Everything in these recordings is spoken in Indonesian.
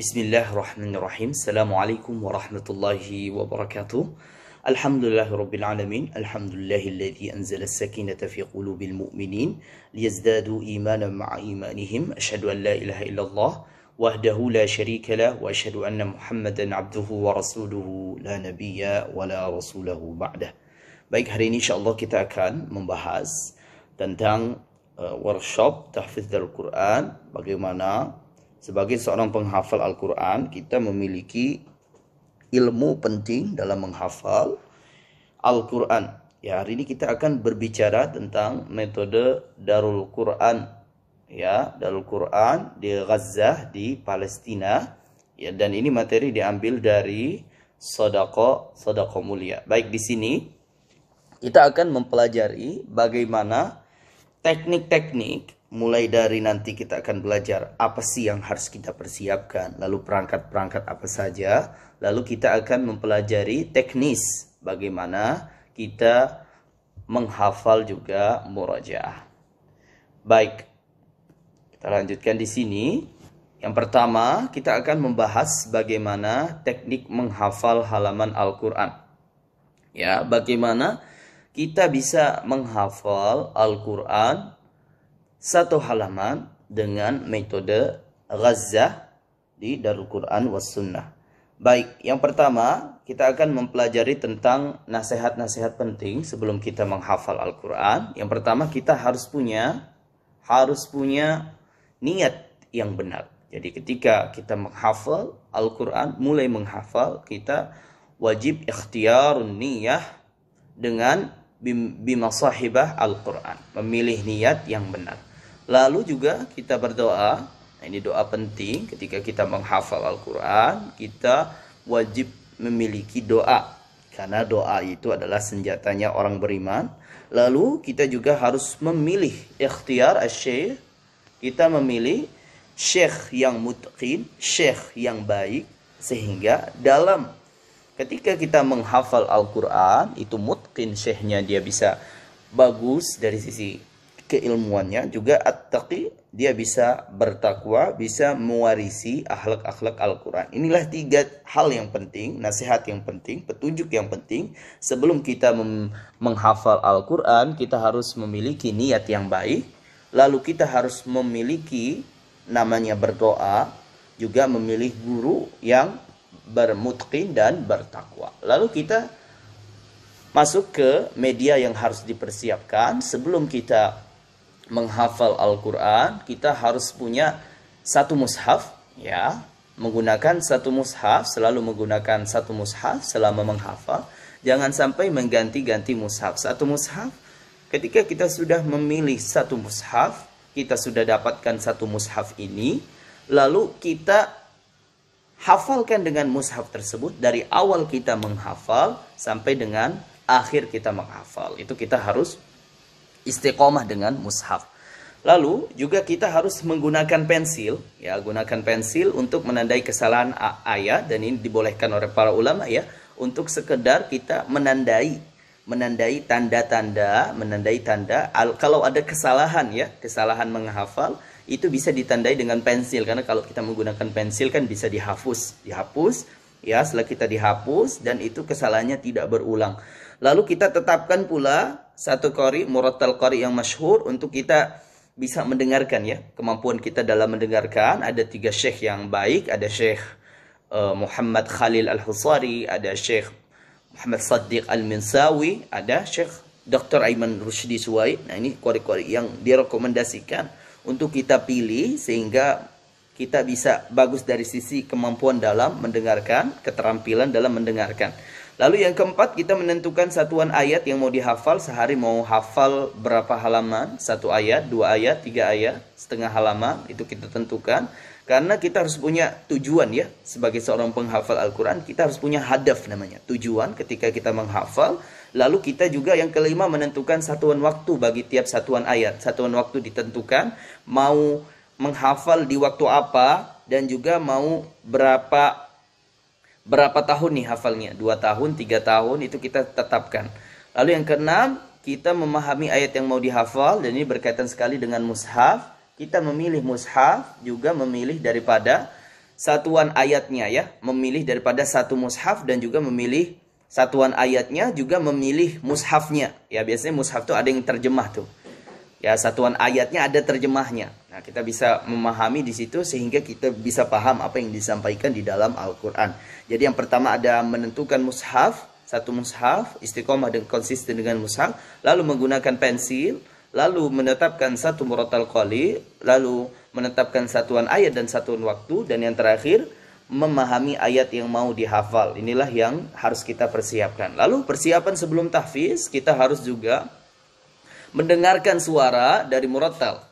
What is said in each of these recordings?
Bismillahirrahmanirrahim. Assalamualaikum warahmatullahi wabarakatuh. Alhamdulillahirabbil alamin. Alhamdulillahilladzi anzala as-sakinata fi qulubil mu'minin liyazdadu imanan ma'a imanihim. Asyhadu an la ilaha illallah wahdahu la syarika lah wa asyhadu anna Muhammadan abduhu wa rasuluhu la nabiyya wa la rasulahu ba'dah. Baik, hari ini insyaallah kita akan membahas tentang workshop tahfidz Al-Quran. Bagaimana sebagai seorang penghafal Al-Quran, kita memiliki ilmu penting dalam menghafal Al-Quran. Ya, hari ini kita akan berbicara tentang metode Darul Quran. Ya, Darul Quran di Gaza, di Palestina. Ya, dan ini materi diambil dari Shadaqah Mulia. Baik, di sini kita akan mempelajari bagaimana teknik-teknik, mulai dari nanti kita akan belajar apa sih yang harus kita persiapkan, lalu perangkat-perangkat apa saja, lalu kita akan mempelajari teknis bagaimana kita menghafal juga murajaah. Baik, kita lanjutkan di sini. Yang pertama, kita akan membahas bagaimana teknik menghafal halaman Al-Quran. Ya, bagaimana kita bisa menghafal Al-Quran satu halaman dengan metode Ghazah di Darul Quran was Sunnah. Baik, yang pertama kita akan mempelajari tentang nasihat-nasihat penting sebelum kita menghafal Al-Quran. Yang pertama, kita harus punya niat yang benar. Jadi ketika kita menghafal Al-Quran, mulai menghafal, kita wajib ikhtiyarun niyah dengan bimasahibah Al-Quran, memilih niat yang benar. Lalu juga kita berdoa. Nah, ini doa penting ketika kita menghafal Al-Quran. Kita wajib memiliki doa, karena doa itu adalah senjatanya orang beriman. Lalu kita juga harus memilih ikhtiyar asy-syekh. Kita memilih syekh yang mutqin, syekh yang baik, sehingga dalam ketika kita menghafal Al-Quran, itu mutqin, syekhnya dia bisa bagus dari sisi keilmuannya, juga at-taqi, dia bisa bertakwa, bisa mewarisi akhlak-akhlak Al-Quran. Inilah tiga hal yang penting, nasihat yang penting, petunjuk yang penting. Sebelum kita menghafal Al-Quran, kita harus memiliki niat yang baik. Lalu kita harus memiliki namanya berdoa, juga memilih guru yang bermutqin dan bertakwa. Lalu kita masuk ke media yang harus dipersiapkan. Sebelum kita menghafal Al-Quran, kita harus punya satu mushaf, ya, menggunakan satu mushaf, selalu menggunakan satu mushaf selama menghafal. Jangan sampai mengganti-ganti mushaf. Satu mushaf, ketika kita sudah memilih satu mushaf, kita sudah dapatkan satu mushaf ini, lalu kita hafalkan dengan mushaf tersebut dari awal kita menghafal sampai dengan akhir kita menghafal. Itu kita harus istiqomah dengan mushaf. Lalu juga kita harus menggunakan pensil, ya, gunakan pensil untuk menandai kesalahan ayat, dan ini dibolehkan oleh para ulama, ya, untuk sekedar kita menandai tanda-tanda, kalau ada kesalahan, ya, kesalahan menghafal, itu bisa ditandai dengan pensil, karena kalau kita menggunakan pensil kan bisa dihapus, ya, setelah kita dihapus dan itu kesalahannya tidak berulang. Lalu kita tetapkan pula satu qari, murattal qari yang masyhur untuk kita bisa mendengarkan, ya. Kemampuan kita dalam mendengarkan, ada tiga syekh yang baik, ada Syekh Muhammad Khalil Al-Husari, ada Syekh Muhammad Saddiq Al-Minsawi, ada Syekh Dr. Aiman Rushdi Suwaid. Nah, ini qari-qari yang direkomendasikan untuk kita pilih sehingga kita bisa bagus dari sisi kemampuan dalam mendengarkan, keterampilan dalam mendengarkan. Lalu yang keempat, kita menentukan satuan ayat yang mau dihafal. Sehari mau hafal berapa halaman? 1 ayat, 2 ayat, 3 ayat, setengah halaman. Itu kita tentukan. Karena kita harus punya tujuan, ya. Sebagai seorang penghafal Al-Quran, kita harus punya hadaf namanya. Tujuan ketika kita menghafal. Lalu kita juga yang kelima menentukan satuan waktu bagi tiap satuan ayat. Satuan waktu ditentukan. Mau menghafal di waktu apa, dan juga mau berapa tahun nih hafalnya, 2 tahun, 3 tahun, itu kita tetapkan. Lalu yang keenam, kita memahami ayat yang mau dihafal, dan ini berkaitan sekali dengan mushaf. Kita memilih mushaf, juga memilih daripada satuan ayatnya ya, memilih daripada satu mushaf dan juga memilih satuan ayatnya, juga memilih mushafnya. Ya, biasanya mushaf tuh ada yang terjemah tuh. Ya, satuan ayatnya ada terjemahnya. Nah, kita bisa memahami di situ sehingga kita bisa paham apa yang disampaikan di dalam Al-Qur'an. Jadi yang pertama ada menentukan mushaf, satu mushaf, istiqomah dan konsisten dengan mushaf, lalu menggunakan pensil, lalu menetapkan satu murattal qali, lalu menetapkan satuan ayat dan satuan waktu, dan yang terakhir memahami ayat yang mau dihafal. Inilah yang harus kita persiapkan. Lalu persiapan sebelum tahfiz, kita harus juga mendengarkan suara dari murattal.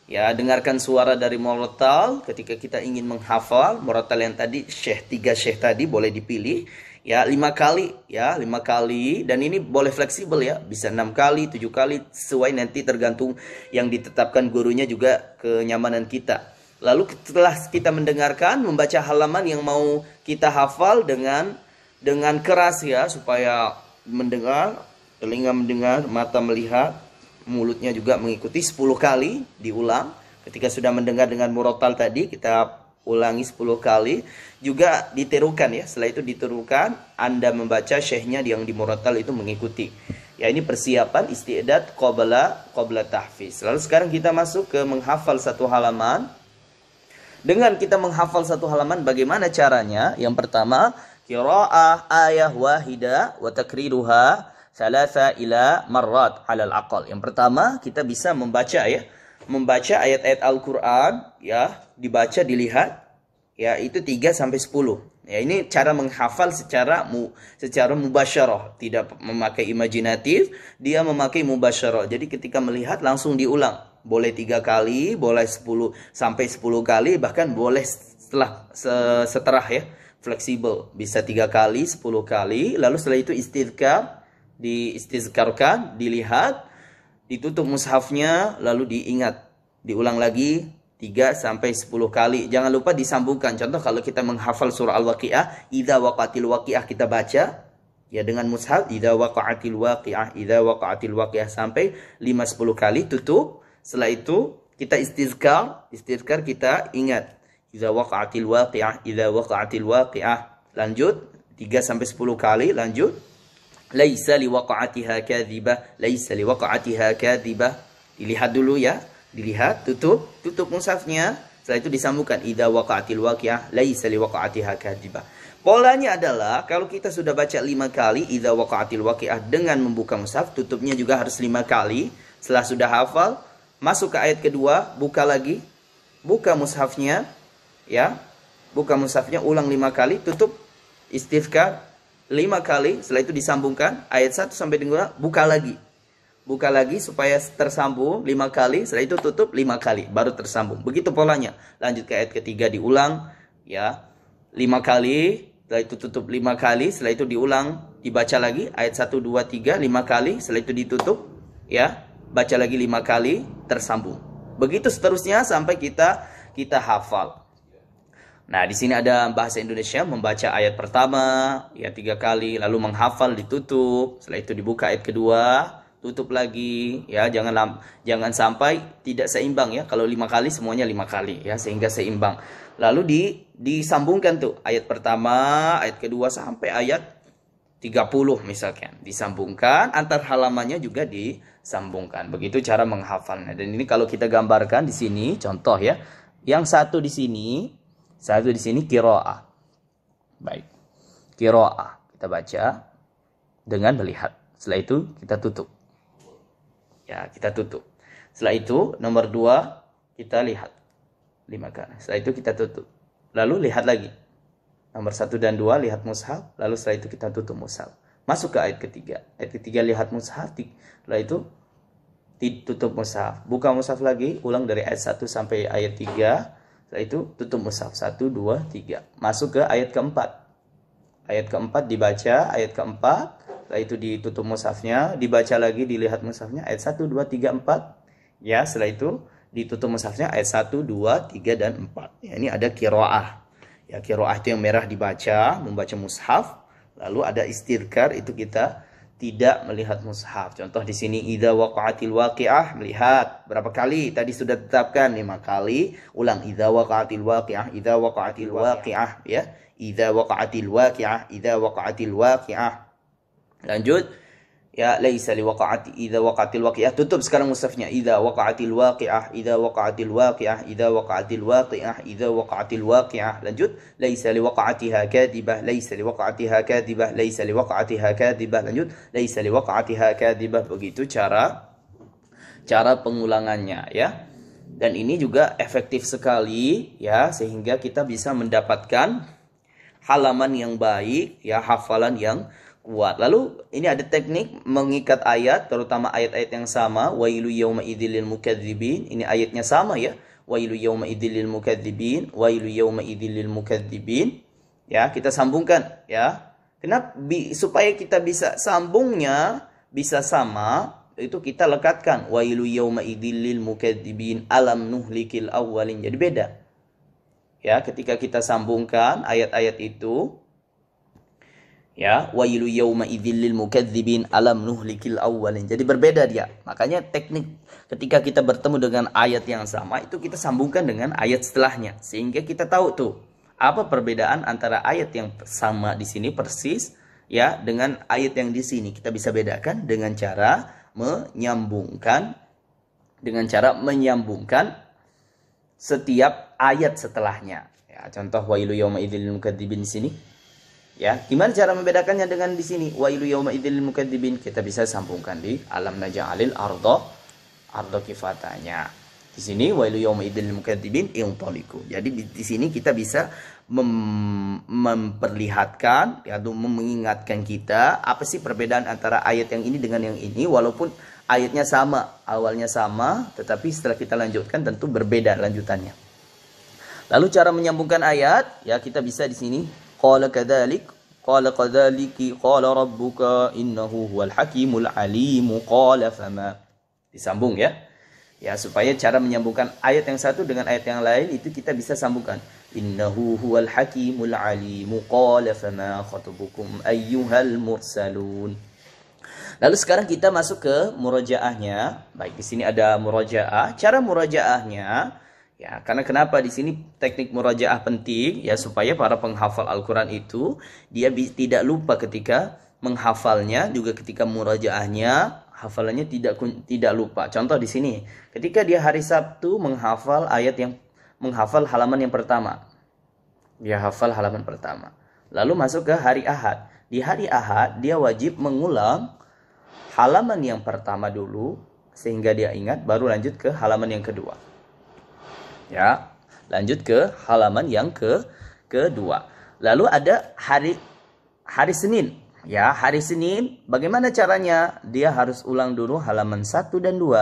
Ya, dengarkan suara dari murattal ketika kita ingin menghafal. Murattal yang tadi, tiga syekh tadi boleh dipilih. Ya, 5 kali. Ya, 5 kali. Dan ini boleh fleksibel ya. Bisa 6 kali, 7 kali. Sesuai nanti tergantung yang ditetapkan gurunya juga kenyamanan kita. Lalu setelah kita mendengarkan, membaca halaman yang mau kita hafal dengan keras ya. Supaya mendengar, telinga mendengar, mata melihat, mulutnya juga mengikuti 10 kali diulang. Ketika sudah mendengar dengan murattal tadi, kita ulangi 10 kali. Juga ditirukan ya. Setelah itu ditirukan, Anda membaca, syekhnya yang di murattal itu mengikuti. Ya, ini persiapan isti'dad qabla tahfiz. Lalu sekarang kita masuk ke menghafal satu halaman. Dengan kita menghafal satu halaman, bagaimana caranya? Yang pertama, qiraah ayah wahidah wa takriruha salasa ila marrat alal aqal. Yang pertama, kita bisa membaca ya. Membaca ayat-ayat Al-Qur'an ya, dibaca, dilihat ya, itu 3 sampai 10. Ya, ini cara menghafal secara mubasyarah, tidak memakai imajinatif, dia memakai mubasyarah. Jadi ketika melihat langsung diulang. Boleh 3 kali, boleh 10 sampai 10 kali, bahkan boleh setelah ya, fleksibel. Bisa 3 kali, 10 kali, lalu setelah itu diistizkarkan, dilihat, ditutup mushafnya, lalu diingat, diulang lagi 3 sampai 10 kali. Jangan lupa disambungkan. Contoh kalau kita menghafal surah Al-Waqiah, idza waqatil waqiah, kita baca ya dengan mushaf, idza waqatil waqiah, idza waqatil waqiah sampai 5-10 kali, tutup. Setelah itu kita istizkar kita ingat, idza waqatil waqiah, idza waqatil waqiah. Lanjut 3 sampai 10 kali, lanjut. Laisa liwaqa'atiha kadhibah, laisa liwaqa'atiha kadhibah. Dilihat dulu ya, dilihat, tutup mushafnya. Setelah itu disambungkan, idza waqa'atil waqi'ah, laisa liwaqa'atiha kadhibah. Polanya adalah kalau kita sudah baca 5 kali idza waqa'atil waqi'ah dengan membuka mushaf, tutupnya juga harus 5 kali. Setelah sudah hafal, masuk ke ayat kedua, buka lagi, buka mushafnya ya. Buka mushafnya, ulang 5 kali, tutup, istifkar 5 kali, setelah itu disambungkan ayat 1 sampai dengan buka lagi supaya tersambung 5 kali, setelah itu tutup 5 kali baru tersambung. Begitu polanya. Lanjut ke ayat ketiga, diulang ya 5 kali, setelah itu tutup 5 kali, setelah itu diulang, dibaca lagi ayat 1 2 3 5 kali, setelah itu ditutup ya, baca lagi 5 kali, tersambung. Begitu seterusnya sampai kita hafal. Nah, di sini ada bahasa Indonesia, membaca ayat pertama ya 3 kali, lalu menghafal, ditutup. Setelah itu dibuka ayat kedua, tutup lagi ya. Jangan sampai tidak seimbang ya. Kalau 5 kali semuanya 5 kali ya, sehingga seimbang. Lalu disambungkan tuh ayat pertama, ayat kedua sampai ayat 30 misalkan. Disambungkan, antar halamannya juga disambungkan. Begitu cara menghafalnya. Dan ini kalau kita gambarkan di sini contoh ya. Yang satu di sini qiraah. Baik. Qiraah kita baca dengan melihat. Setelah itu kita tutup. Ya, kita tutup. Setelah itu nomor 2 kita lihat 5 kali. Setelah itu kita tutup. Lalu lihat lagi. Nomor 1 dan 2 lihat mushaf, lalu setelah itu kita tutup mushaf. Masuk ke ayat ketiga. Ayat ketiga lihat mushaf, setelah itu tutup mushaf. Buka mushaf lagi, ulang dari ayat 1 sampai ayat 3. Setelah itu tutup mushaf 1 2 3. Masuk ke ayat keempat. Ayat keempat dibaca, ayat keempat, setelah itu ditutup mushafnya, dibaca lagi, dilihat mushafnya ayat 1 2 3 4. Ya, setelah itu ditutup mushafnya ayat 1 2 3 dan 4. Ya, ini ada qiraah. Ya, qiraah itu yang merah dibaca, membaca mushaf, lalu ada istirkar, itu kita tidak melihat mushaf. Contoh di sini idza waqa'atil waqi'ah, melihat berapa kali? Tadi sudah tetapkan 5 kali. Ulang idza waqa'atil waqi'ah, idza waqa'atil waqi'ah ya. Idza waqa'atil waqi'ah, idza waqa'atil waqi'ah. Lanjut ya, laisa liwaqa'ati idza waqa'atil waqi'ah. Tutup sekarang mushafnya. Idza waqa'atil waqi'ah, idza waqa'atil waqi'ah, idza waqa'atil waqi'ah, idza waqa'atil waqi'ah. Lanjut, laisa liwaqa'atiha kadhibah, laisa liwaqa'atiha kadhibah, laisa liwaqa'atiha kadhibah. Lanjut, laisa liwaqa'atiha kadhibah. Begitu cara pengulangannya ya. Dan ini juga efektif sekali ya, sehingga kita bisa mendapatkan halaman yang baik ya, hafalan yang kuat. Lalu ini ada teknik mengikat ayat, terutama ayat-ayat yang sama. Wailu yauma idzil lil mukadzibin. Ini ayatnya sama ya. Wailu yauma idzil lil mukadzibin, wailu yauma idzil lil mukadzibin. Ya, kita sambungkan ya. Kenapa? Supaya kita bisa sambungnya bisa sama, itu kita lekatkan wailu yauma idzil lil mukadzibin alam nuhlikil awwalin. Jadi beda. Ya, ketika kita sambungkan ayat-ayat itu ya, wailu yauma idzil lil mukadzibin alam nuhlikil awwalin. Jadi berbeda dia. Makanya teknik ketika kita bertemu dengan ayat yang sama itu kita sambungkan dengan ayat setelahnya, sehingga kita tahu tuh apa perbedaan antara ayat yang sama di sini persis ya dengan ayat yang di sini. Kita bisa bedakan dengan cara menyambungkan setiap ayat setelahnya. Ya, contoh wailu yauma idzil lil mukadzibin di sini. Ya, gimana cara membedakannya dengan di sini? Wailu yauma idzil lil mukadzibin, kita bisa sambungkan di alam naj'alil arda kifatanya. Di sini wailu yauma idzil lil mukadzibin intaliqu. Jadi di sini kita bisa memperlihatkan ya, mengingatkan kita apa sih perbedaan antara ayat yang ini dengan yang ini, walaupun ayatnya sama, awalnya sama, tetapi setelah kita lanjutkan tentu berbeda lanjutannya. Lalu cara menyambungkan ayat, ya kita bisa di sini qala kadzalik, qala kadzaliki, qala rabbuka innahu huwal hakimul alim, qala fama. Disambung ya. Ya, supaya cara menyambungkan ayat yang satu dengan ayat yang lain itu kita bisa sambungkan. Innahu huwal hakimul alim, qala fama khatubukum ayyuhal mursalun. Lalu sekarang kita masuk ke murajaahnya. Baik, di sini ada murajaah. Cara murajaahnya ya, karena kenapa di sini teknik murajaah penting ya, supaya para penghafal Al-Qur'an itu dia tidak lupa ketika menghafalnya, juga ketika murajaahnya hafalannya tidak lupa. Contoh di sini, ketika dia hari Sabtu menghafal halaman yang pertama. Dia hafal halaman pertama. Lalu masuk ke hari Ahad. Di hari Ahad dia wajib mengulang halaman yang pertama dulu sehingga dia ingat, baru lanjut ke halaman yang kedua. Ya, lanjut ke halaman yang kedua. Lalu ada hari Senin. Ya, hari Senin bagaimana caranya? Dia harus ulang dulu halaman 1 dan 2.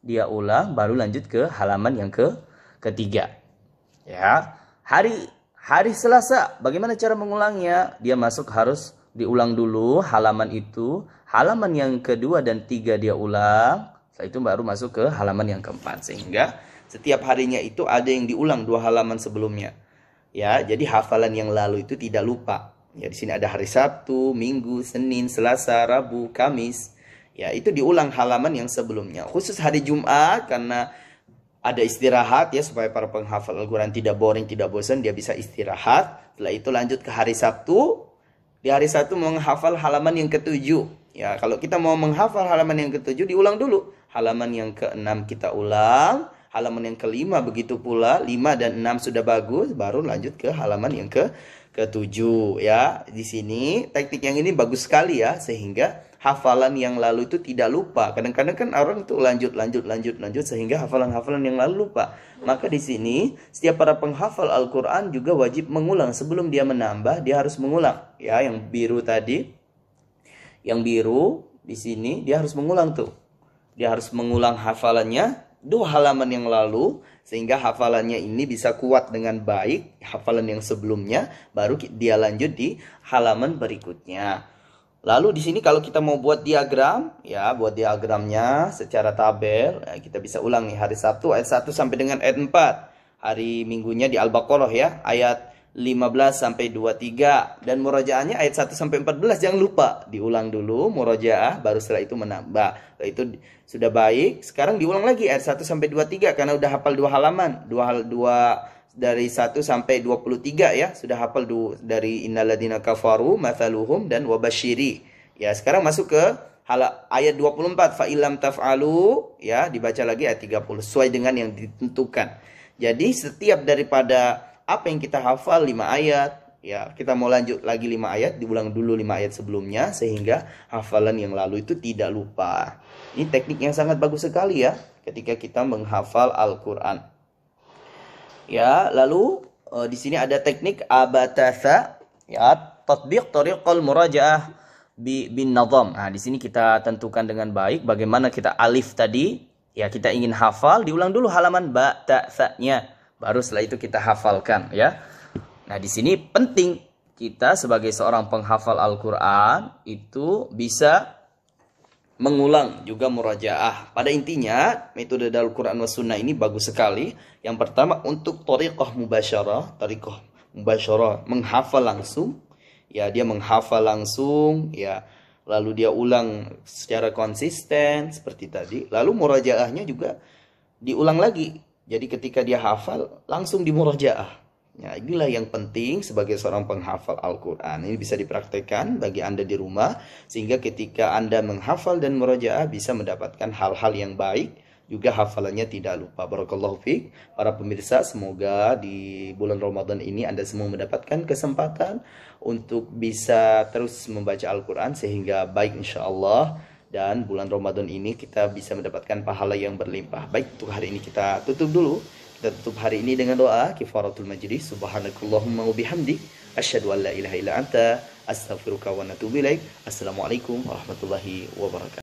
Dia ulang baru lanjut ke halaman yang ketiga. Ya, hari Selasa bagaimana cara mengulangnya? Dia harus diulang dulu halaman itu. Halaman yang kedua dan 3 dia ulang. Setelah itu baru masuk ke halaman yang keempat, sehingga setiap harinya itu ada yang diulang 2 halaman sebelumnya. Ya, jadi hafalan yang lalu itu tidak lupa. Ya, di sini ada hari Sabtu, Minggu, Senin, Selasa, Rabu, Kamis. Ya, itu diulang halaman yang sebelumnya. Khusus hari Jumat karena ada istirahat ya, supaya para penghafal Al-Qur'an tidak boring, tidak bosan, dia bisa istirahat. Setelah itu lanjut ke hari Sabtu. Di hari Sabtu menghafal halaman yang ke-7. Ya, kalau kita mau menghafal halaman yang ke-7 diulang dulu. Halaman yang ke-6 kita ulang. Halaman yang ke-5 begitu pula, 5 dan 6 sudah bagus, baru lanjut ke halaman yang ke-7 ya. Di sini teknik yang ini bagus sekali ya, sehingga hafalan yang lalu itu tidak lupa. Kadang-kadang kan orang itu lanjut sehingga hafalan-hafalan yang lalu lupa. Maka di sini setiap para penghafal Al-Qur'an juga wajib mengulang sebelum dia menambah, dia harus mengulang. Ya, yang biru tadi, yang biru di sini dia harus mengulang tuh. Dia harus mengulang hafalannya 2 halaman yang lalu, sehingga hafalannya ini bisa kuat dengan baik hafalan yang sebelumnya, baru dia lanjut di halaman berikutnya. Lalu di sini kalau kita mau buat diagram, ya buat diagramnya secara tabel, ya, kita bisa ulang nih hari Sabtu ayat 1 sampai dengan ayat 4. Hari Minggunya di Al-Baqarah ya, ayat 15 sampai 23 dan murojaahnya ayat 1 sampai 14 jangan lupa diulang dulu murojaah baru setelah itu menambah. Setelah itu sudah baik, sekarang diulang lagi ayat 1 sampai 23 karena udah hafal 2 halaman, 2 dari 1 sampai 23 ya, sudah hafal dari innalladzina kafaru mathaluhum dan wabasyiri. Ya, sekarang masuk ke ayat 24 fa illam taf'alu ya, dibaca lagi ayat 30 sesuai dengan yang ditentukan. Jadi setiap daripada apa yang kita hafal 5 ayat, ya kita mau lanjut lagi 5 ayat, diulang dulu 5 ayat sebelumnya sehingga hafalan yang lalu itu tidak lupa. Ini teknik yang sangat bagus sekali ya ketika kita menghafal Al-Qur'an. Ya, lalu di sini ada teknik abatatha ya, tatbiq tariqal murajaah bin nazam. Nah, di sini kita tentukan dengan baik bagaimana kita alif tadi, ya kita ingin hafal, diulang dulu halaman ba ta sa-nya. Baru setelah itu kita hafalkan ya. Nah, di sini penting kita sebagai seorang penghafal Al-Qur'an itu bisa mengulang juga murajaah. Pada intinya, metode Al-Qur'an was sunnah ini bagus sekali. Yang pertama untuk thariqah mubasyarah, menghafal langsung. Ya, dia menghafal langsung ya. Lalu dia ulang secara konsisten seperti tadi. Lalu murajaahnya juga diulang lagi. Jadi ketika dia hafal, langsung dimurajaah. Ya, inilah yang penting sebagai seorang penghafal Al-Quran. Ini bisa dipraktekkan bagi Anda di rumah. Sehingga ketika Anda menghafal dan murajaah bisa mendapatkan hal-hal yang baik. Juga hafalannya tidak lupa. Barakallahu fiik. Para pemirsa, semoga di bulan Ramadan ini Anda semua mendapatkan kesempatan untuk bisa terus membaca Al-Quran. Sehingga baik insya Allah. Dan bulan Ramadan ini kita bisa mendapatkan pahala yang berlimpah. Baik, untuk hari ini kita tutup dulu. Kita tutup hari ini dengan doa kifaratul majlis. Subhanakallahumma wa bihamdik asyhadu an la ilaha illa anta astaghfiruka wa atubu ilaik. Assalamualaikum warahmatullahi wabarakatuh.